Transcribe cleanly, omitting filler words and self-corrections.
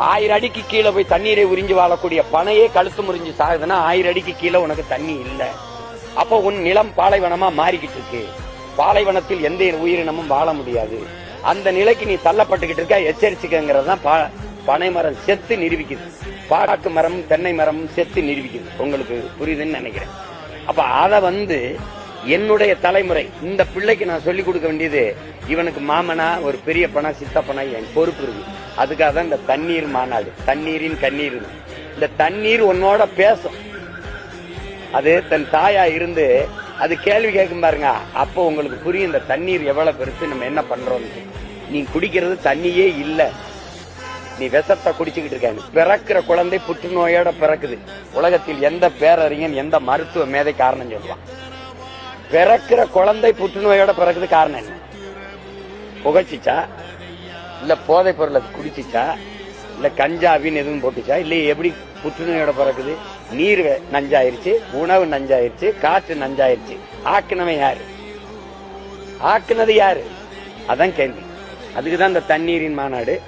1000 அடிக்கு கீழே போய் தண்ணீரை உறிஞ்சி வாழக்கூடிய பனையே கழுத்து முறிஞ்சு சாகுதுன்னா 1000 அடிக்கு கீழே உனக்கு தண்ணி இல்ல. அப்போ உன் நிலம் பாலைவனமா மாறிக்கிட்டு இருக்கு. பாலைவனத்தில் எந்த உயிரினமும் வாழ முடியாது. அந்த நிலைக்கு நீ தள்ளப்பட்டுக்கிட்டு இருக்க, எச்சரிச்சுக்கங்கிறதுதான் பனை மரம் செத்து நிரூபிக்குது. பாக்கு மரம் தென்னை மரம் செத்து நிரூபிக்குது. உங்களுக்கு புரியுதுன்னு நினைக்கிறேன். அப்ப அத என்னுடைய தலைமுறை இந்த பிள்ளைக்கு நான் சொல்லிக் கொடுக்க வேண்டியது, இவனுக்கு மாமனா ஒரு பெரிய பணா சித்தப்பனா என் பொறுப்பு இருக்கு. அதுக்காக தான் இந்த தண்ணீர் மாநாடு, தண்ணீரின் கண்ணீர். இந்த தண்ணீர் உன்னோட பேசும். அது தன் தாயா இருந்து அது கேள்வி கேட்கும் பாருங்க. அப்போ உங்களுக்கு புரியும் இந்த தண்ணீர் எவ்வளவு பெருசு, நம்ம என்ன பண்றோம். நீ குடிக்கிறது தண்ணியே இல்ல, நீ விஷத்தை குடிச்சுக்கிட்டு இருக்க. பிறக்கிற குழந்தை புற்றுநோயோட பிறக்குது. உலகத்தில் எந்த பேரறிஞன் எந்த மருத்துவ மேதை காரணம் சொல்லுவான்? பிறக்கிற குழந்தை புற்றுநோயோட பிறகுது. காரணம் என்ன? புகைச்சிச்சா, இல்ல போதை பொருளை குடிச்சிச்சா, இல்ல கஞ்சாவின்னு எதுவும் போட்டுச்சா, இல்ல எப்படி புற்றுநோயோட பிறகுது? நீர் நஞ்சாயிருச்சு, உணவு நஞ்சாயிருச்சு, காற்று நஞ்சாயிருச்சு. ஆக்குனவன் யாரு? ஆக்குனது யாரு? அதான் கேள்வி. அதுக்குதான் இந்த தண்ணீரின் மாநாடு.